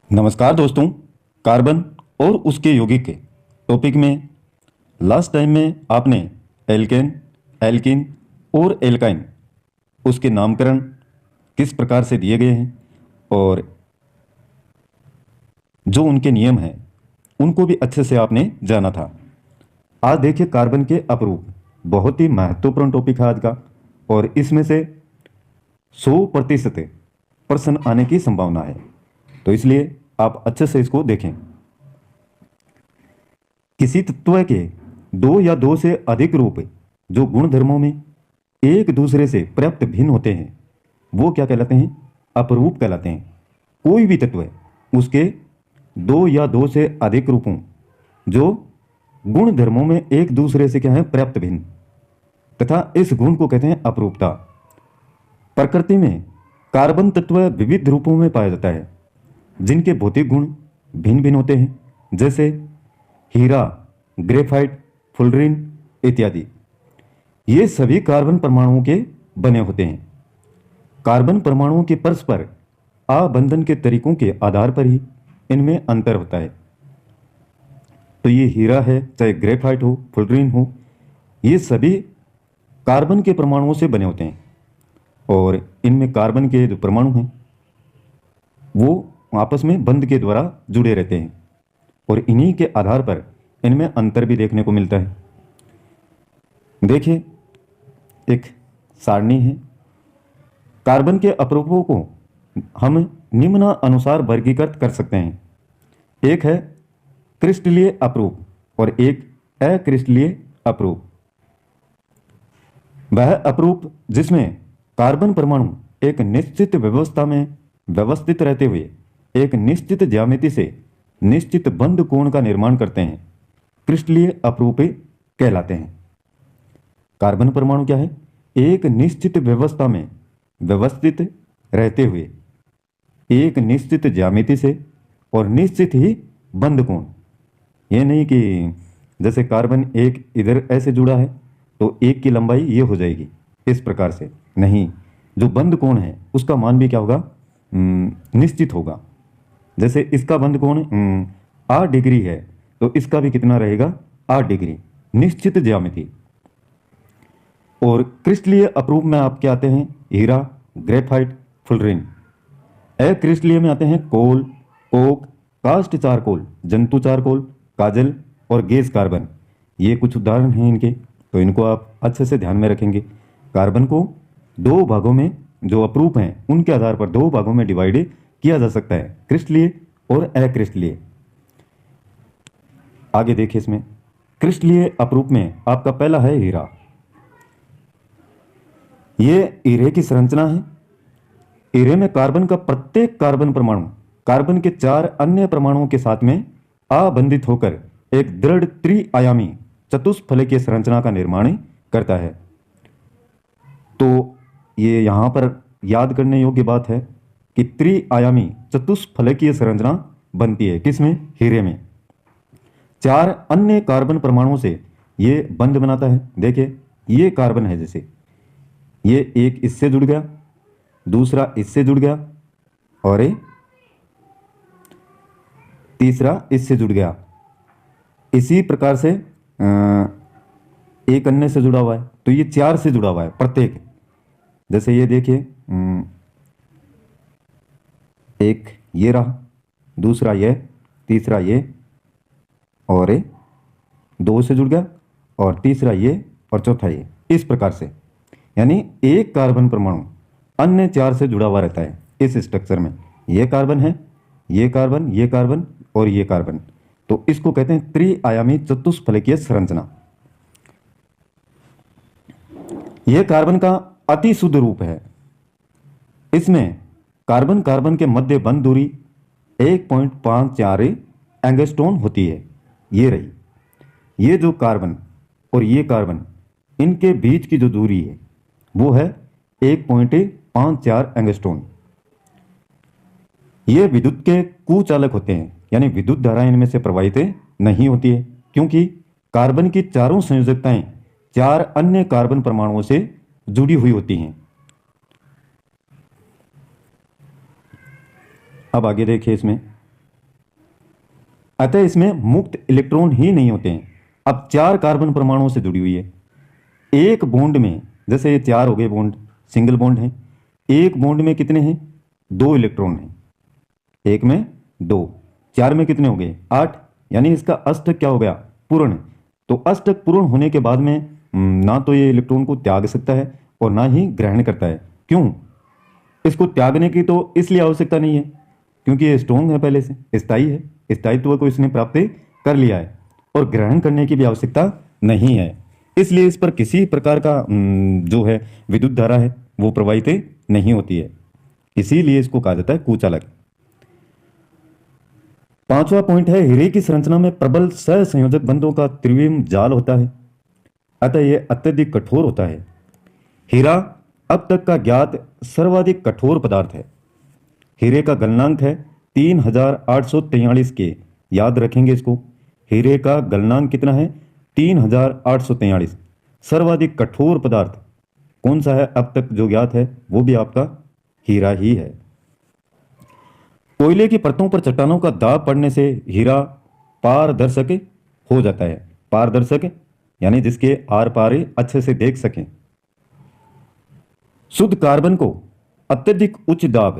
नमस्कार दोस्तों। कार्बन और उसके यौगिक के टॉपिक में लास्ट टाइम में आपने एल्केन, एल्कीन और एल्काइन उसके नामकरण किस प्रकार से दिए गए हैं और जो उनके नियम हैं उनको भी अच्छे से आपने जाना था। आज देखिए कार्बन के अपरूप, बहुत ही महत्वपूर्ण टॉपिक है आज का, और इसमें से 100% प्रश्न आने की संभावना है, तो इसलिए आप अच्छे से इसको देखें। किसी तत्व के दो या दो से अधिक रूप जो गुण धर्मों में एक दूसरे से पर्याप्त भिन्न होते हैं वो क्या कहलाते हैं? अपरूप कहलाते हैं। कोई भी तत्व उसके दो या दो से अधिक रूपों जो गुण धर्मों में एक दूसरे से क्या है? पर्याप्त भिन्न, तथा इस गुण को कहते हैं अपरूपता। प्रकृति में कार्बन तत्व विविध रूपों में पाया जाता है जिनके भौतिक गुण भिन्न भिन्न होते हैं, जैसे हीरा, ग्रेफाइट, फुलरीन इत्यादि। ये सभी कार्बन परमाणुओं के बने होते हैं। कार्बन परमाणुओं के परस्पर आबंधन के तरीकों के आधार पर ही इनमें अंतर होता है। तो ये हीरा है, चाहे ग्रेफाइट हो, फुलरीन हो, ये सभी कार्बन के परमाणुओं से बने होते हैं, और इनमें कार्बन के जो परमाणु हैं वो आपस में बंध के द्वारा जुड़े रहते हैं, और इन्हीं के आधार पर इनमें अंतर भी देखने को मिलता है। देखिए, एक सारणी है। कार्बन के अपरूपों को हम निम्न अनुसार वर्गीकृत कर सकते हैं। एक है क्रिस्टलीय अपरूप और एक अक्रिस्टलीय अपरूप। वह अपरूप जिसमें कार्बन परमाणु एक निश्चित व्यवस्था में व्यवस्थित रहते हुए एक निश्चित ज्यामिति से निश्चित बंध कोण का निर्माण करते हैं, क्रिस्टलीय अपरूप कहलाते हैं। कार्बन परमाणु क्या है? एक निश्चित व्यवस्था में व्यवस्थित रहते हुए एक निश्चित ज्यामिति से और निश्चित ही बंध कोण। ये नहीं कि जैसे कार्बन एक इधर ऐसे जुड़ा है तो एक की लंबाई ये हो जाएगी, इस प्रकार से नहीं। जो बंध कोण है उसका मान भी क्या होगा? निश्चित होगा। जैसे इसका बंध कोण 8 डिग्री है तो इसका भी कितना रहेगा? 8 डिग्री, निश्चित ज्यामिति। और क्रिस्टलीय अपरूप में आपके आते हैं हीरा, ग्रेफाइट, फुलरीन। अक्रिस्टलीय में आते हैं कोल, कोक, कास्ट चारकोल, जंतु चारकोल, काजल और गैस कार्बन। ये कुछ उदाहरण हैं इनके, तो इनको आप अच्छे से ध्यान में रखेंगे। कार्बन को दो भागों में, जो अपरूप हैं उनके आधार पर दो भागों में डिवाइड किया जा सकता है, क्रिस्टलीय और अक्रिस्टलीय। आगे देखिए, इसमें क्रिस्टलीय अपरूप में आपका पहला है हीरा। ये हीरे की संरचना है। हीरे में कार्बन का प्रत्येक कार्बन परमाणु कार्बन के 4 अन्य परमाणुओं के साथ में आबंधित होकर एक दृढ़ त्रिआयामी चतुष्फलकीय संरचना का निर्माण करता है। तो ये यहां पर याद करने योग्य बात है कि त्रिआयामी चतुष्फलकीय संरचना बनती है किसमें? हीरे में। 4 अन्य कार्बन परमाणुओं से ये बंध बनाता है। देखिए, ये कार्बन है, जैसे ये एक इससे जुड़ गया, दूसरा इससे जुड़ गया, और ये तीसरा इससे जुड़ गया। इसी प्रकार से एक अन्य से जुड़ा हुआ है, तो ये 4 से जुड़ा हुआ है प्रत्येक। जैसे ये देखिए, एक ये रहा, दूसरा ये, तीसरा ये, और ये 2 से जुड़ गया, और तीसरा ये, और चौथा ये। इस प्रकार से यानी एक कार्बन परमाणु अन्य 4 से जुड़ा हुआ रहता है इस स्ट्रक्चर में। ये कार्बन है, ये कार्बन, ये कार्बन और ये कार्बन। तो इसको कहते हैं त्रिआयामी चतुष्फलकीय संरचना। यह कार्बन का अति शुद्ध रूप है। इसमें कार्बन कार्बन के मध्य बंध दूरी 1.54 एंगस्ट्रॉन होती है। ये रही, ये जो कार्बन और ये कार्बन, इनके बीच की जो दूरी है वो है 1.54 एंगस्ट्रॉन। ये विद्युत के कुचालक होते हैं, यानी विद्युत धारा इनमें से प्रवाहित नहीं होती है, क्योंकि कार्बन की चारों संयोजकताएं 4 अन्य कार्बन परमाणुओं से जुड़ी हुई होती हैं। अब आगे देखिए, इसमें अतः इसमें मुक्त इलेक्ट्रॉन ही नहीं होते हैं। अब 4 कार्बन परमाणुओं से जुड़ी हुई है। एक बॉन्ड में, जैसे ये 4 हो गए बॉन्ड, सिंगल बॉन्ड है। एक बॉन्ड में कितने हैं? 2 इलेक्ट्रॉन हैं। एक में 2, 4 में कितने हो गए? 8। यानी इसका अष्टक क्या हो गया? पूर्ण। तो अष्टक पूर्ण होने के बाद में ना तो ये इलेक्ट्रॉन को त्याग सकता है और ना ही ग्रहण करता है। क्यों? इसको त्यागने की तो इसलिए आवश्यकता नहीं है क्योंकि ये स्ट्रोंग है, पहले से स्थायी है, स्थायित्व को इसने प्राप्त कर लिया है, और ग्रहण करने की भी आवश्यकता नहीं है। इसलिए इस पर किसी प्रकार का जो है विद्युत धारा है वो प्रवाहित नहीं होती है। इसीलिए इसको कहा जाता है कुचालक। 5वां पॉइंट है, हीरे की संरचना में प्रबल सहसंयोजक बंधों का त्रिविम जाल होता है, अतः यह अत्यधिक कठोर होता है। हीरा अब तक का ज्ञात सर्वाधिक कठोर पदार्थ है। हीरे का गलनांक है 3843 के, याद रखेंगे इसको। हीरे का गलनांक कितना है? 3843। सर्वाधिक कठोर पदार्थ कौन सा है अब तक जो ज्ञात है? वो भी आपका हीरा ही है। कोयले की परतों पर चट्टानों का दाब पड़ने से हीरा पारदर्शक हो जाता है। पारदर्शक यानी जिसके आर पार अच्छे से देख सकें। शुद्ध कार्बन को अत्यधिक उच्च दाब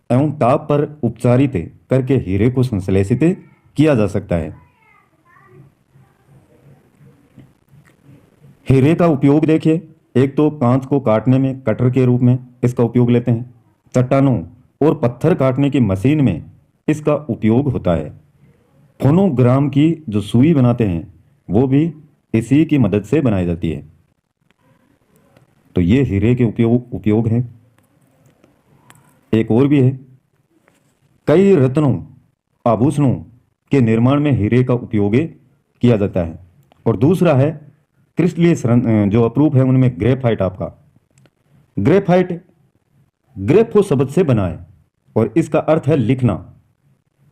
एवं ताप पर उपचारित करके हीरे को संश्लेषित किया जा सकता है। हीरे का उपयोग देखिए, एक तो कांच को काटने में कटर के रूप में इसका उपयोग लेते हैं। चट्टानों और पत्थर काटने की मशीन में इसका उपयोग होता है। फोनोग्राम की जो सुई बनाते हैं वो भी इसी की मदद से बनाई जाती है। तो ये हीरे के उपयोग हैं। एक और भी है, कई रत्नों आभूषणों के निर्माण में हीरे का उपयोग किया जाता है। और दूसरा है क्रिस्टलीय जो अप्रूप है उनमें ग्रेफाइट। आपका ग्रेफाइट ग्रेफो शब्द से बना है और इसका अर्थ है लिखना।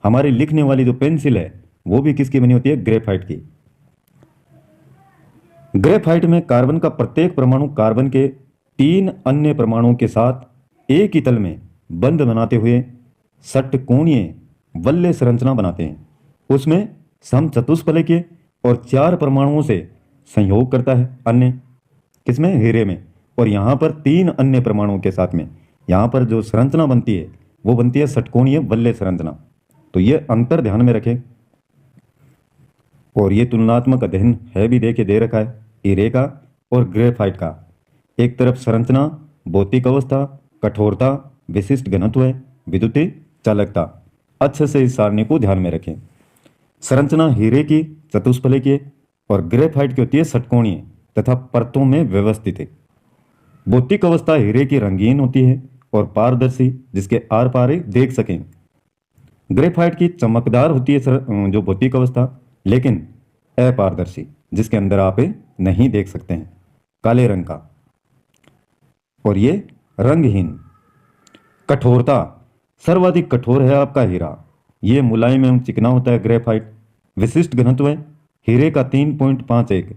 हमारी लिखने वाली जो पेंसिल है वो भी किसकी बनी होती है? ग्रेफाइट की। ग्रेफाइट में कार्बन का प्रत्येक परमाणु कार्बन के 3 अन्य परमाणुओं के साथ एक ही तल में बंध बनाते हुए षटकोणीय वलय संरचना बनाते हैं। उसमें समचतुष्फलकीय और 4 परमाणुओं से संयोग करता है। अन्य किसमें? हीरे में। और यहां पर 3 अन्य परमाणुओं के साथ में यहां पर जो संरचना बनती है वो बनती है षटकोणीय वलय संरचना। तो ये अंतर ध्यान में रखें। और ये तुलनात्मक अध्ययन है भी देखे दे रखा है हीरे का और ग्रेफाइट का। एक तरफ संरचना, भौतिक अवस्था, कठोरता, विशिष्ट घनत्व, विद्युत चालकता। अच्छे से इस सारणी को ध्यान में रखें। संरचना हीरे की चतुष्फलकीय और ग्रेफाइट की होती है षटकोणीय तथा परतों में व्यवस्थित है। भौतिक अवस्था हीरे की रंगीन होती है और पारदर्शी, जिसके आर पार देख सकें। ग्रेफाइट की चमकदार होती है जो भौतिक अवस्था, लेकिन अपारदर्शी, जिसके अंदर आप नहीं देख सकते हैं, काले रंग का। और ये रंगहीन। कठोरता सर्वाधिक कठोर है आपका हीरा। ये मुलायम एवं चिकना होता है ग्रेफाइट। विशिष्ट घनत्व है हीरे का 3.51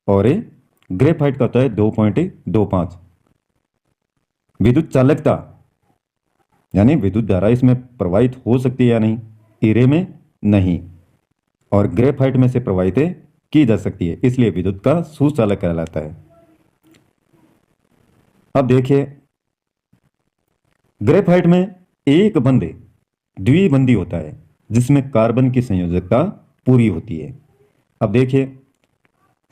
और ग्रेफाइट का होता है 2.25। विद्युत चालकता यानी विद्युत धारा इसमें प्रवाहित हो सकती है या नहीं, हीरे में नहीं, और ग्रेफाइट में से प्रवाहित की जा सकती है, इसलिए विद्युत का सुचालक कहलाता है। अब देखिए, ग्रेफाइट में एक बंध द्विबंधी होता है जिसमें कार्बन की संयोजकता पूरी होती है। अब देखिए,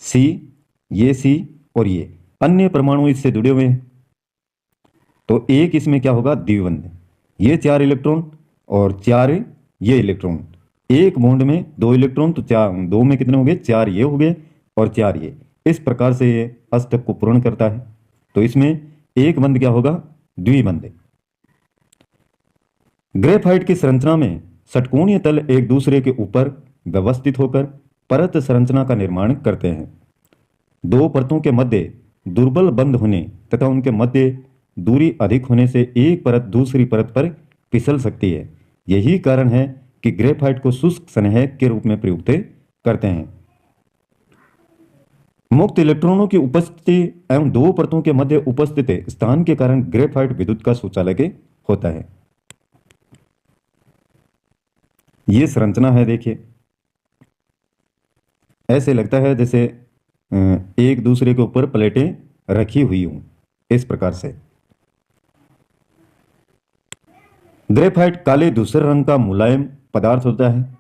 सी और ये अन्य परमाणु इससे जुड़े हुए हैं, तो एक इसमें क्या होगा? द्विबंध। ये 4 इलेक्ट्रॉन और 4 ये इलेक्ट्रॉन। एक बॉन्ड में 2 इलेक्ट्रॉन, तो 2 में कितने हो गए? 4 ये हो गए और 4 ये। इस प्रकार से ये अष्टक को पूर्ण करता है। तो इसमें एक बंध क्या होगा? द्विबंध। ग्रेफाइट की संरचना में षटकोणीय तल एक दूसरे के ऊपर व्यवस्थित होकर परत संरचना का निर्माण करते हैं। 2 परतों के मध्य दुर्बल बंध होने तथा उनके मध्य दूरी अधिक होने से एक परत दूसरी परत पर फिसल सकती है। यही कारण है कि ग्रेफाइट को शुष्क स्नेह के रूप में प्रयुक्त करते हैं। मुक्त इलेक्ट्रॉनों की उपस्थिति एवं 2 परतों के मध्य उपस्थित स्थान के कारण ग्रेफाइट विद्युत का सुचालक होता है। यह संरचना है, देखिए ऐसे लगता है जैसे एक दूसरे के ऊपर प्लेटें रखी हुई हों, इस प्रकार से। ग्रेफाइट काले धूसर रंग का मुलायम पदार्थ होता है।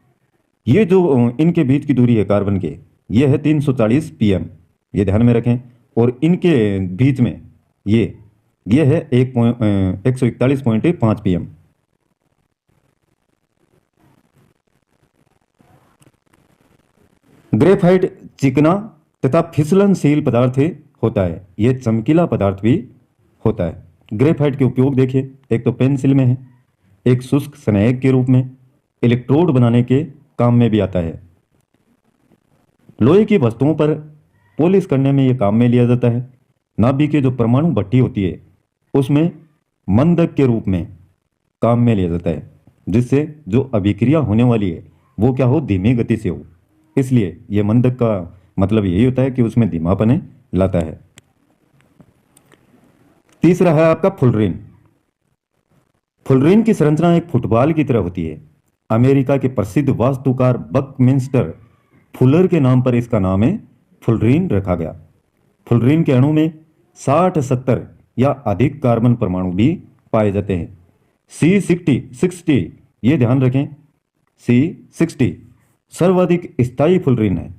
ये जो इनके बीच की दूरी है कार्बन के, ये है 340 पीएम, ये ध्यान में रखें। और इनके बीच में ये है 141.5 पीएम। ग्रेफाइट चिकना तथा फिसलनशील पदार्थ होता है, यह चमकीला पदार्थ भी होता है। ग्रेफाइट के उपयोग देखिए, एक तो पेंसिल में है, एक शुष्क स्नेहक के रूप में, इलेक्ट्रोड बनाने के काम में भी आता है। लोहे की वस्तुओं पर पॉलिश करने में यह काम में लिया जाता है। नाभिक की जो परमाणु भट्टी होती है उसमें मंदक के रूप में काम में लिया जाता है, जिससे जो अभिक्रिया होने वाली है वो क्या हो, धीमी गति से हो। इसलिए यह मंदक का मतलब यही होता है कि उसमें धीमापन लाता है। तीसरा है आपका फुलरीन। फुलरीन की संरचना एक फुटबॉल की तरह होती है। अमेरिका के प्रसिद्ध वास्तुकार बकमिंस्टर फुलर के नाम पर इसका नाम है फुलरीन रखा गया। फुलरीन के अणु में 60-70 या अधिक कार्बन परमाणु भी पाए जाते हैं। C60 ये ध्यान रखें, C60 सर्वाधिक स्थायी फुलरीन है।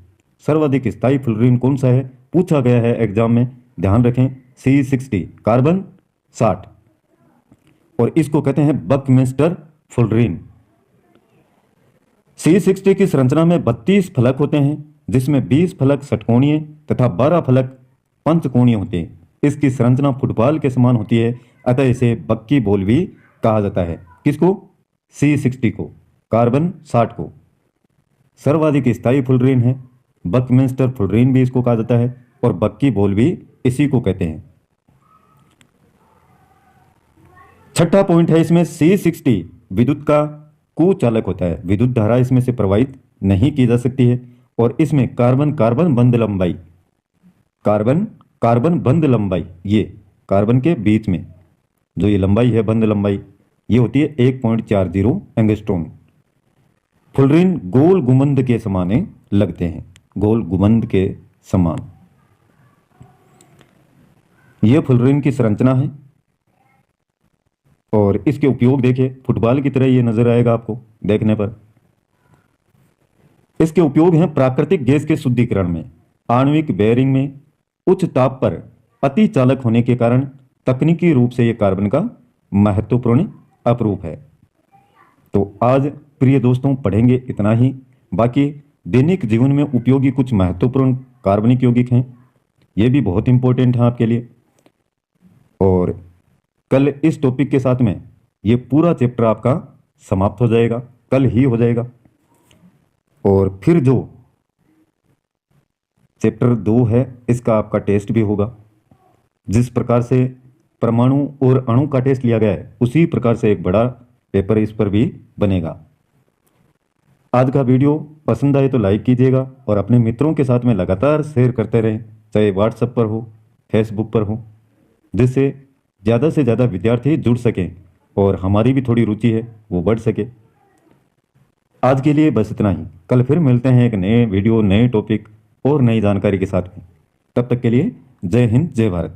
सर्वाधिक स्थायी फुलरीन कौन सा है, पूछा गया है एग्जाम में, ध्यान रखें। C60 कार्बन 60, और इसको कहते हैं बकमिंस्टर फुलरीन। C60 की संरचना में 32 फलक होते हैं, जिसमें 20 फलक षटकोणीय तथा 12 फलक पंचकोणीय होते हैं। इसकी संरचना फुटबॉल के समान होती है, अतः इसे बक्की बॉल भी कहा जाता है। किसको, C60 को, कार्बन 60 को। सर्वाधिक स्थायी फुलरीन है, बकमिंस्टर फुलरीन भी इसको कहा जाता है, और बक्की बॉल भी इसी को कहते हैं। छठा पॉइंट है इसमें, C60 विद्युत का कुचालक होता है। विद्युत धारा इसमें से प्रवाहित नहीं की जा सकती है, और इसमें कार्बन कार्बन बंध लंबाई, कार्बन कार्बन बंध लंबाई, ये कार्बन के बीच में जो ये लंबाई है, बंध लंबाई, ये होती है 1.40 एंगस्ट्रॉम। फुलरीन गोल गुमंद के समान लगते हैं, गोल गुमंद के समान। यह फुलरीन की संरचना है, और इसके उपयोग देखिए, फुटबॉल की तरह ये नजर आएगा आपको देखने पर। इसके उपयोग हैं प्राकृतिक गैस के शुद्धिकरण में, आणविक बेयरिंग में, उच्च ताप पर अति चालक होने के कारण तकनीकी रूप से यह कार्बन का महत्वपूर्ण अपरूप है। तो आज प्रिय दोस्तों पढ़ेंगे इतना ही। बाकी दैनिक जीवन में उपयोगी कुछ महत्वपूर्ण कार्बनिक यौगिक हैं, ये भी बहुत इंपॉर्टेंट हैं आपके लिए। और कल इस टॉपिक के साथ में ये पूरा चैप्टर आपका समाप्त हो जाएगा, कल ही हो जाएगा। और फिर जो चैप्टर 2 है इसका आपका टेस्ट भी होगा। जिस प्रकार से परमाणु और अणु का टेस्ट लिया गया है उसी प्रकार से एक बड़ा पेपर इस पर भी बनेगा। आज का वीडियो पसंद आए तो लाइक कीजिएगा, और अपने मित्रों के साथ में लगातार शेयर करते रहें, चाहे व्हाट्सएप पर हो, फेसबुक पर हो, जिससे ज़्यादा से ज़्यादा विद्यार्थी जुड़ सकें और हमारी भी थोड़ी रुचि है वो बढ़ सके। आज के लिए बस इतना ही। कल फिर मिलते हैं एक नए वीडियो, नए टॉपिक और नई जानकारी के साथ में। तब तक के लिए जय हिंद, जय भारत।